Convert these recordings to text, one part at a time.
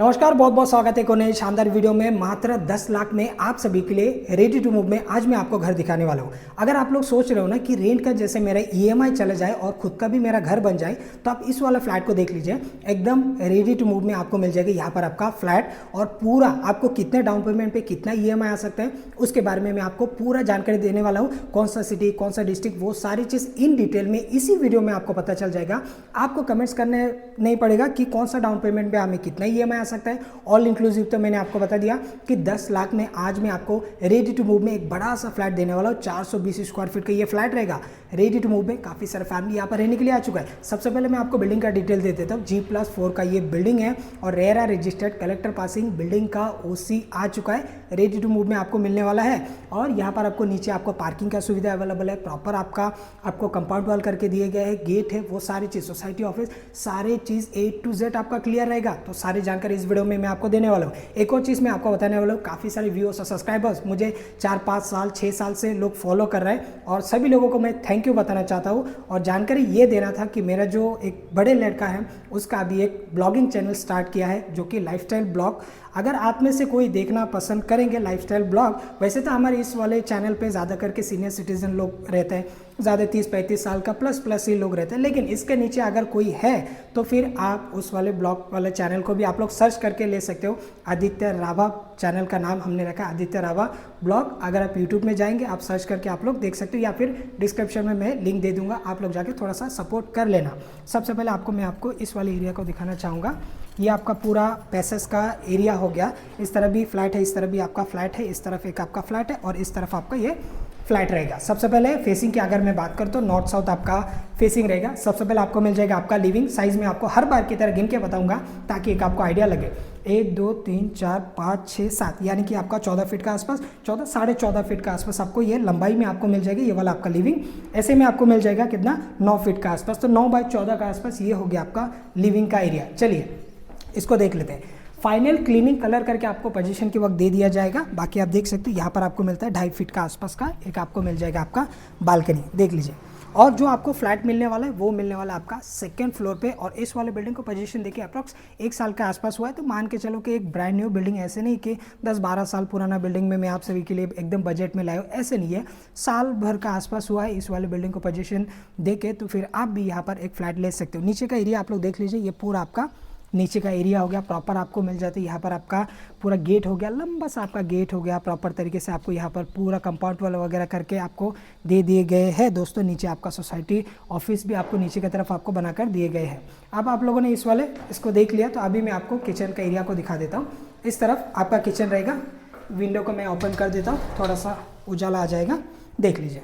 नमस्कार, बहुत बहुत स्वागत है एक नए शानदार वीडियो में। मात्र 10 लाख में आप सभी के लिए रेडी टू मूव में आज मैं आपको घर दिखाने वाला हूं। अगर आप लोग सोच रहे हो ना कि रेंट का जैसे मेरा ईएमआई चला जाए और खुद का भी मेरा घर बन जाए, तो आप इस वाला फ्लैट को देख लीजिए। एकदम रेडी टू मूव में आपको मिल जाएगा यहाँ पर आपका फ्लैट, और पूरा आपको कितने डाउन पेमेंट पे कितना ईएमआई आ सकता है उसके बारे में मैं आपको पूरा जानकारी देने वाला हूँ। कौन सा सिटी, कौन सा डिस्ट्रिक्ट, वो सारी चीज़ इन डिटेल में इसी वीडियो में आपको पता चल जाएगा। आपको कमेंट्स करने नहीं पड़ेगा कि कौन सा डाउन पेमेंट पे हमें कितना ईएमआई आ सकता है। ऑल इंक्लूसिव तो मैंने आपको बता दिया कि 10 लाख में आज मैं आपको रेडी टू मूव में एक बड़ा सा फ्लैट देने वाला हूँ। 420 स्क्वायर फीट का ये फ्लैट रहेगा। रेडी टू मूव में काफ़ी सारा फैमिली यहाँ पर रहने के लिए आ चुका है। सबसे पहले मैं आपको बिल्डिंग का डिटेल दे देता हूँ। G+4 का ये बिल्डिंग है और RERA registered collector passing building का ओसी आ चुका है। रेडी टू मूव में आपको मिलने वाला है। और यहाँ पर आपको नीचे आपको पार्किंग का सुविधा अवेलेबल है। प्रॉपर आपको कंपाउंड वॉल करके दिए गए हैं, गेट है, वो सारी चीज़, सोसाइटी ऑफिस, सारी चीज़ A to Z आपका क्लियर रहेगा। तो सारी जानकारी इस वीडियो में मैं आपको देने वाला हूँ। एक और चीज़ मैं आपको बताने वाला हूँ, काफ़ी सारे व्यूअर्स और सब्सक्राइबर्स मुझे 4-5 साल 6 साल से लोग फॉलो कर रहे हैं, और सभी लोगों को मैं थैंक यू बताना चाहता हूँ। और जानकारी ये देना था कि मेरा जो एक बड़े लड़का है उसका अभी एक ब्लॉगिंग चैनल स्टार्ट किया है जो कि लाइफस्टाइल ब्लॉग। अगर आप में से कोई देखना पसंद करेंगे लाइफस्टाइल ब्लॉग, वैसे तो हमारे इस वाले चैनल पे ज़्यादा करके सीनियर सिटीजन लोग रहते हैं, ज़्यादा 30-35 साल का प्लस ही लोग रहते हैं, लेकिन इसके नीचे अगर कोई है तो फिर आप उस वाले ब्लॉग वाले चैनल को भी आप लोग सर्च करके ले सकते हो। आदित्य राभा चैनल का नाम हमने रखा है, आदित्य राभा ब्लॉग। अगर आप यूट्यूब में जाएंगे आप सर्च करके आप लोग देख सकते हो, या फिर डिस्क्रिप्शन में मैं लिंक दे दूंगा, आप लोग जाके थोड़ा सा सपोर्ट कर लेना। सबसे पहले मैं आपको इस वाले एरिया को दिखाना चाहूँगा। ये आपका पूरा पैसेस का एरिया हो गया। इस तरफ भी फ्लैट है, इस तरफ भी आपका फ्लैट है, इस तरफ एक आपका फ्लैट है और इस तरफ आपका ये फ्लैट रहेगा। सबसे पहले फेसिंग की अगर मैं बात करता हूँ, नॉर्थ साउथ आपका फेसिंग रहेगा। सबसे पहले आपको मिल जाएगा आपका लिविंग साइज में, आपको हर बार की तरह गिन के बताऊंगा ताकि एक आपको आइडिया लगे। 1 2 3 4 5 6 7 यानी कि आपका 14 फीट का आसपास, 14 साढ़े 14 फीट का आसपास आपको ये लंबाई में आपको मिल जाएगी। ये वाला आपका लिविंग ऐसे में आपको मिल जाएगा कितना, 9 फीट का आसपास। तो 9 बाय 14 का आसपास ये हो गया आपका लिविंग का एरिया। चलिए इसको देख लेते हैं। फाइनल क्लीनिंग कलर करके आपको पोजीशन के वक्त दे दिया जाएगा। बाकी आप देख सकते हो यहाँ पर आपको मिलता है 2.5 फीट का आसपास का एक आपको मिल जाएगा आपका बालकनी, देख लीजिए। और जो आपको फ्लैट मिलने वाला है वो मिलने वाला है आपका सेकंड फ्लोर पे। और इस वाले बिल्डिंग को पोजीशन देखिए अप्रॉक्स 1 साल के आसपास हुआ है। तो मान के चलो कि एक ब्रांड न्यू बिल्डिंग, ऐसे नहीं कि 10-12 साल पुराना बिल्डिंग में मैं आप सभी के लिए एकदम बजट में लाया हूँ, ऐसे नहीं है। साल भर का आसपास हुआ है इस वाले बिल्डिंग को पोजीशन दे के, तो फिर आप भी यहाँ पर एक फ्लैट ले सकते हो। नीचे का एरिया आप लोग देख लीजिए, ये पूरा आपका नीचे का एरिया हो गया, प्रॉपर आपको मिल जाता है। यहाँ पर आपका पूरा गेट हो गया, लंबा सा आपका गेट हो गया, प्रॉपर तरीके से आपको यहाँ पर पूरा कंपाउंड वाल वगैरह करके आपको दे दिए गए हैं। दोस्तों नीचे आपका सोसाइटी ऑफिस भी आपको नीचे की तरफ आपको बनाकर दिए गए हैं। अब आप लोगों ने इसको देख लिया, तो अभी मैं आपको किचन का एरिया को दिखा देता हूँ। इस तरफ आपका किचन रहेगा। विंडो को मैं ओपन कर देता हूँ, थोड़ा सा उजाला आ जाएगा, देख लीजिए।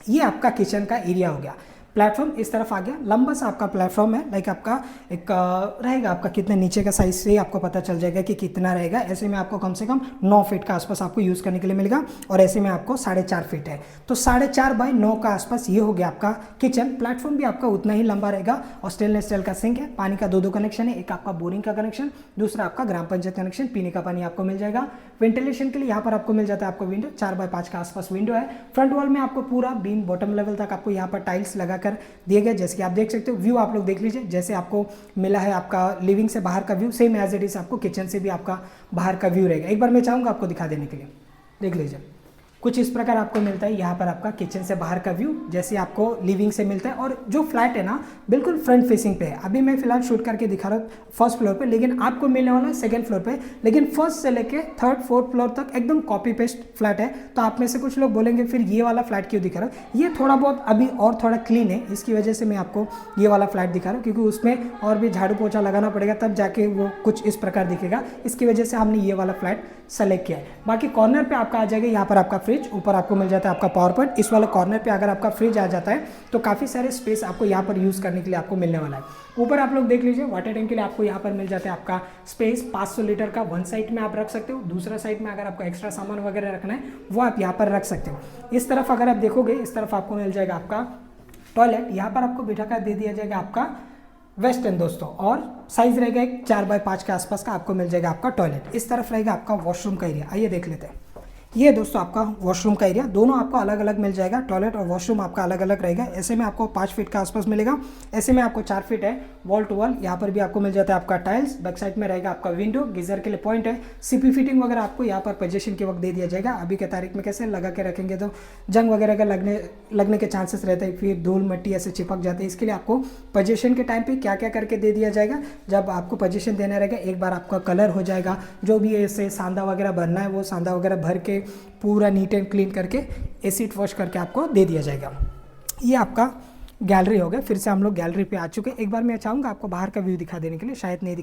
ये आपका किचन का एरिया हो गया। प्लेटफॉर्म इस तरफ आ गया, लंबा सा आपका प्लेटफॉर्म है। लाइक आपका एक रहेगा आपका कितने, नीचे का साइज से आपको पता चल जाएगा कि कितना रहेगा। ऐसे में आपको कम से कम 9 फीट का आसपास आपको यूज़ करने के लिए मिलेगा, और ऐसे में आपको 4.5 फीट है। तो 4.5 बाय 9 का आसपास ये हो गया आपका किचन। प्लेटफॉर्म भी आपका उतना ही लंबा रहेगा, और स्टेनलेस स्टील का सिंक है। पानी का 2 कनेक्शन है, एक आपका बोरिंग का कनेक्शन, दूसरा आपका ग्राम पंचायत कनेक्शन। पीने का पानी आपको मिल जाएगा। वेंटिलेशन के लिए यहाँ पर आपको मिल जाता है आपको विंडो, 4 बाय 5 का आसपास विंडो है। फ्रंट वॉल में आपको पूरा बीम बॉटम लेवल तक आपको यहाँ पर टाइल्स लगाकर दिए गए, जैसे कि आप देख सकते हो। व्यू आप लोग देख लीजिए, जैसे आपको मिला है आपका लिविंग से बाहर का view, same as it is आपको किचन से भी आपका बाहर का व्यू रहेगा। एक बार मैं चाहूँगा आपको दिखा देने के लिए, देख लीजिए। कुछ इस प्रकार आपको मिलता है यहाँ पर आपका किचन से बाहर का व्यू, जैसे आपको लिविंग से मिलता है। और जो फ्लैट है ना बिल्कुल फ्रंट फेसिंग पे है। अभी मैं फिलहाल शूट करके दिखा रहा हूँ फर्स्ट फ्लोर पे, लेकिन आपको मिलने वाला है सेकंड फ्लोर पे। लेकिन फर्स्ट से लेके थर्ड फोर्थ फ्लोर तक एकदम कॉपी पेस्ट फ्लैट है। तो आप में से कुछ लोग बोलेंगे फिर ये वाला फ्लैट क्यों दिखा रहा हूँ। ये थोड़ा बहुत अभी और थोड़ा क्लीन है, इसकी वजह से मैं आपको ये वाला फ्लैट दिखा रहा हूँ, क्योंकि उसमें और भी झाड़ू पोछा लगाना पड़ेगा, तब जाके वो कुछ इस प्रकार दिखेगा। इसकी वजह से हमने ये वाला फ्लैट सेलेक्ट किया है। बाकी कॉर्नर पे आपका आ जाएगा यहाँ पर आपका फ्रिज, ऊपर आपको मिल जाता है आपका पावर पॉइंट। इस वाले कॉर्नर पे अगर आपका फ्रिज आ जाता है तो काफ़ी सारे स्पेस आपको यहाँ पर यूज़ करने के लिए आपको मिलने वाला है। ऊपर आप लोग देख लीजिए, वाटर टैंक के लिए आपको यहाँ पर मिल जाता है आपका स्पेस 500 लीटर का। वन साइड में आप रख सकते हो, दूसरा साइड में अगर आपको एक्स्ट्रा सामान वगैरह रखना है वो आप यहाँ पर रख सकते हो। इस तरफ अगर आप देखोगे, इस तरफ आपको मिल जाएगा आपका टॉयलेट, यहाँ पर आपको बिठा कर दे दिया जाएगा आपका वेस्टर्न दोस्तों। और साइज रहेगा एक 4 बाय 5 के आसपास का आपको मिल जाएगा आपका टॉयलेट। इस तरफ रहेगा आपका वॉशरूम का एरिया। आइए देख लेते हैं। ये दोस्तों आपका वॉशरूम का एरिया, दोनों आपको अलग अलग मिल जाएगा, टॉयलेट और वॉशरूम आपका अलग अलग रहेगा। ऐसे में आपको 5 फीट के आसपास मिलेगा, ऐसे में आपको 4 फीट है वॉल टू वॉल। यहाँ पर भी आपको मिल जाता है आपका टाइल्स, बैक साइड में रहेगा आपका विंडो, गीजर के लिए पॉइंट है, सीपी फिटिंग वगैरह आपको यहाँ पर पोजीशन के वक्त दे दिया जाएगा। अभी के तारीख में कैसे लगा के रखेंगे तो जंग वगैरह का लगने के चांसेस रहते हैं, फिर धूल मिट्टी ऐसे चिपक जाते हैं। इसके लिए आपको पोजीशन के टाइम पे क्या क्या करके दे दिया जाएगा, जब आपको पोजीशन देना रहेगा एक बार आपका कलर हो जाएगा, जो भी ऐसे सांदा वगैरह भरना है वो सांदा वगैरह भर के पूरा नीट एंड क्लीन करके एसिड वॉश करके आपको दे दिया जाएगा। ये आपका गैलरी हो गया। फिर से हम लोग गैलरी पे आ चुके हैं। एक बार मैं चाहूँगा आपको बाहर का व्यू दिखा देने के लिए, शायद नहीं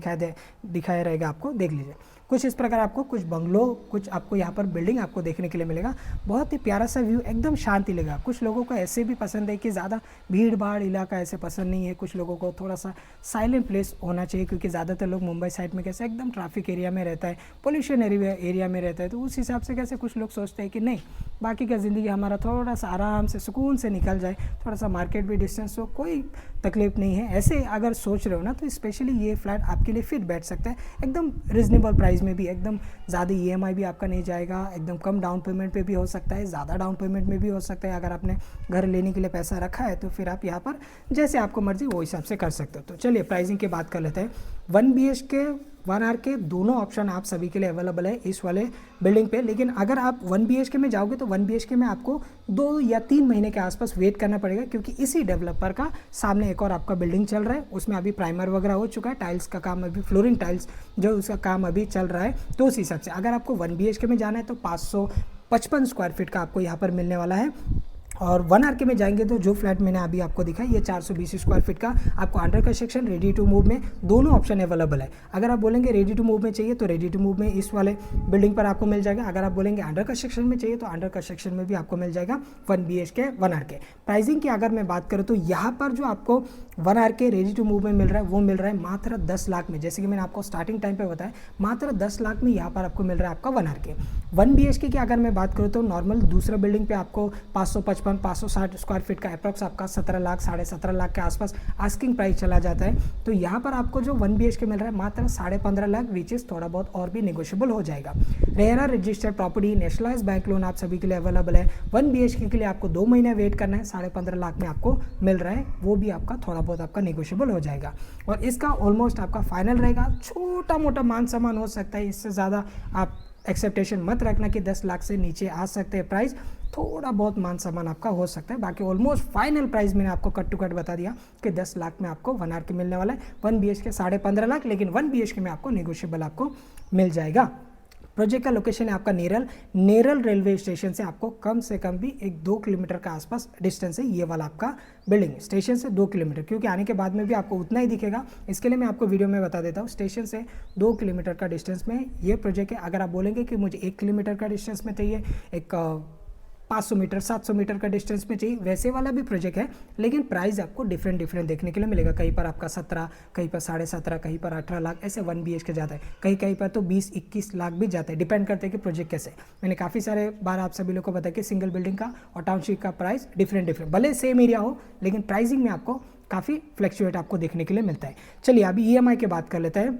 दिखाया रहेगा आपको, देख लीजिए। कुछ इस प्रकार आपको कुछ बंगलो, कुछ आपको यहाँ पर बिल्डिंग आपको देखने के लिए मिलेगा। बहुत ही प्यारा सा व्यू, एकदम शांति लगेगा। कुछ लोगों को ऐसे भी पसंद है कि ज़्यादा भीड़ भाड़ इलाका ऐसे पसंद नहीं है, कुछ लोगों को थोड़ा सा साइलेंट प्लेस होना चाहिए, क्योंकि ज़्यादातर लोग मुंबई साइड में कैसे एकदम ट्रैफिक एरिया में रहता है, पोल्यूशन एरिया में रहता है। तो उस हिसाब से कैसे कुछ लोग सोचते हैं कि नहीं, बाकी का ज़िंदगी हमारा थोड़ा सा आराम से सुकून से निकल जाए, थोड़ा सा मार्केट भी डिस्टेंस हो, कोई तकलीफ नहीं है। ऐसे अगर सोच रहे हो ना तो स्पेशली ये फ्लैट आपके लिए फिट बैठ सकता है, एकदम रिजनेबल प्राइस में भी, एकदम ज़्यादा EMI भी आपका नहीं जाएगा, एकदम कम डाउन पेमेंट पे भी हो सकता है, ज़्यादा डाउन पेमेंट में भी हो सकता है। अगर आपने घर लेने के लिए पैसा रखा है तो फिर आप यहाँ पर जैसे आपको मर्जी वो हिसाब से कर सकते हो। तो चलिए प्राइसिंग की बात कर लेते हैं। 1 BHK 1 RK दोनों ऑप्शन आप सभी के लिए अवेलेबल है इस वाले बिल्डिंग पे। लेकिन अगर आप 1 BHK में जाओगे तो 1 BHK में आपको 2 या 3 महीने के आसपास वेट करना पड़ेगा, क्योंकि इसी डेवलपर का सामने एक और आपका बिल्डिंग चल रहा है, उसमें अभी प्राइमर वगैरह हो चुका है, टाइल्स का काम अभी, फ्लोरिंग टाइल्स जो उसका काम अभी चल रहा है। तो उस हिसाब से अगर आपको 1 BHK में जाना है तो 555 स्क्वायर फीट का आपको यहाँ पर मिलने वाला है। और 1 RK में जाएंगे तो जो फ्लैट मैंने अभी आपको दिखाया ये 420 स्क्वायर फीट का आपको under construction ready to move में दोनों ऑप्शन अवेलेबल है। अगर आप बोलेंगे रेडी टू मूव में चाहिए तो रेडी टू मूव में इस वाले बिल्डिंग पर आपको मिल जाएगा। अगर आप बोलेंगे अंडर कंस्ट्रक्शन में चाहिए तो अंडर कंस्ट्रक्शन में भी आपको मिल जाएगा 1 BHK 1 RK। प्राइसिंग की अगर मैं बात करूँ तो यहाँ पर जो आपको 1 RK रेडी टू मूव में मिल रहा है वो मिल रहा है मात्र 10 लाख में। जैसे कि मैंने आपको स्टार्टिंग टाइम पे बताया, मात्र 10 लाख में यहाँ पर आपको मिल रहा है आपका 1 RK। 1 BHK की अगर मैं बात करूँ तो नॉर्मल दूसरा बिल्डिंग पे आपको 555 560 स्क्वायर फीट का अप्रॉक्स आपका 17 लाख 17.5 लाख के आसपास आस्किंग प्राइस चला जाता है। तो यहाँ पर आपको जो 1 BHK मिल रहा है मात्र 15.5 लाख, विच इज़ थोड़ा बहुत और भी नेगोशिएबल हो जाएगा। RERA registered property, nationalise bank loan आप सभी के लिए अवेलेबल है। 1 BHK के लिए आपको 2 महीने वेट करना है, 15.5 लाख में आपको मिल रहा है, वो भी आपका थोड़ा बहुत आपका नेगोशिएबल हो जाएगा। और इसका ऑलमोस्ट आपका फाइनल रहेगा, छोटा मोटा मान सम्मान हो सकता है, इससे ज़्यादा आप एक्सेप्टेशन मत रखना कि 10 लाख से नीचे आ सकते हैं प्राइस, थोड़ा बहुत मान सम्मान आपका हो सकता है। बाकी ऑलमोस्ट फाइनल प्राइस मैंने आपको कट टू कट बता दिया कि 10 लाख में आपको 1 RK मिलने वाला है। 1 BHK 15.5 लाख, लेकिन 1 BHK में आपको नेगोशिएबल आपको मिल जाएगा। प्रोजेक्ट का लोकेशन है आपका नेरल रेलवे स्टेशन से आपको कम से कम भी 1-2 किलोमीटर का आसपास डिस्टेंस है ये वाला आपका बिल्डिंग, स्टेशन से 2 किलोमीटर, क्योंकि आने के बाद में भी आपको उतना ही दिखेगा, इसके लिए मैं आपको वीडियो में बता देता हूँ। स्टेशन से 2 किलोमीटर का डिस्टेंस में ये प्रोजेक्ट है। अगर आप बोलेंगे कि मुझे 1 किलोमीटर का डिस्टेंस में चाहिए, एक 500 मीटर 700 मीटर का डिस्टेंस में चाहिए, वैसे वाला भी प्रोजेक्ट है, लेकिन प्राइस आपको डिफरेंट देखने के लिए मिलेगा। कहीं पर आपका 17, कहीं पर 17.5, कहीं पर 18 लाख, ऐसे 1 BHK जाता है, कहीं पर तो 20-21 लाख भी जाता है, डिपेंड करते हैं कि प्रोजेक्ट कैसे। मैंने काफ़ी सारे बार आप सभी लोग को बताया कि सिंगल बिल्डिंग का और टाउनशिप का प्राइस डिफरेंट, भले सेम एरिया हो लेकिन प्राइसिंग में आपको काफ़ी फ्लैक्चुएट आपको देखने के लिए मिलता है। चलिए अभी EMI की बात कर लेते हैं।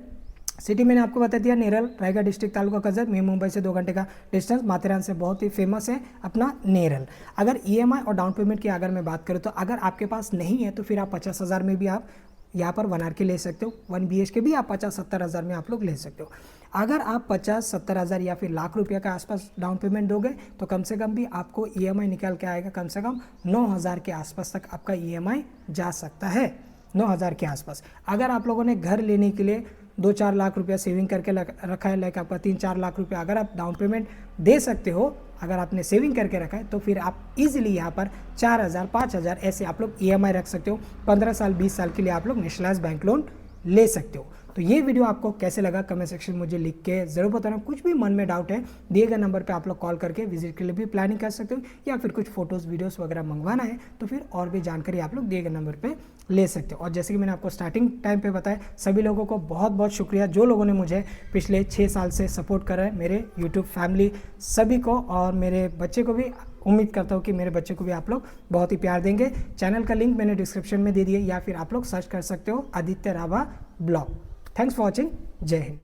सिटी मैंने आपको बता दिया, नेरल, रायगढ़ डिस्ट्रिक्ट, तालुका कर्जत, मैं मुंबई से 2 घंटे का डिस्टेंस, माथेरान से बहुत ही फेमस है अपना नेरल। अगर EMI और डाउन पेमेंट की अगर मैं बात करूँ तो अगर आपके पास नहीं है तो फिर आप 50,000 में भी आप यहाँ पर 1 RK ले सकते हो। 1 BHK भी आप 50-70 हज़ार में आप लोग ले सकते हो। अगर आप 50-70 हज़ार या फिर लाख रुपये का आसपास डाउन पेमेंट दोगे तो कम से कम भी आपको EMI निकाल के आएगा, कम से कम 9,000 के आसपास तक आपका EMI जा सकता है, 9,000 के आसपास। अगर आप लोगों ने घर लेने के लिए 2-4 लाख रुपया सेविंग करके रखा है, लाइक आपका 3-4 लाख रुपया अगर आप डाउन पेमेंट दे सकते हो, अगर आपने सेविंग करके रखा है तो फिर आप इजीली यहाँ पर 4,000 5,000 ऐसे आप लोग EMI रख सकते हो। 15 साल 20 साल के लिए आप लोग नेशनलाइज बैंक लोन ले सकते हो। तो ये वीडियो आपको कैसे लगा कमेंट सेक्शन में मुझे लिख के ज़रूर बताना। कुछ भी मन में डाउट है दिए गए नंबर पे आप लोग कॉल करके विजिट के लिए भी प्लानिंग कर सकते हो, या फिर कुछ फोटोज़ वीडियोस वगैरह मंगवाना है तो फिर और भी जानकारी आप लोग दिए गए नंबर पे ले सकते हो। और जैसे कि मैंने आपको स्टार्टिंग टाइम पे बताया, सभी लोगों को बहुत बहुत शुक्रिया जो लोगों ने मुझे पिछले 6 साल से सपोर्ट करा है, मेरे यूट्यूब फैमिली सभी को, और मेरे बच्चे को भी उम्मीद करता हूँ कि मेरे बच्चे को भी आप लोग बहुत ही प्यार देंगे। चैनल का लिंक मैंने डिस्क्रिप्शन में दे दिया, या फिर आप लोग सर्च कर सकते हो Aditya Rabha blog. Thanks for watching. जय हिंद।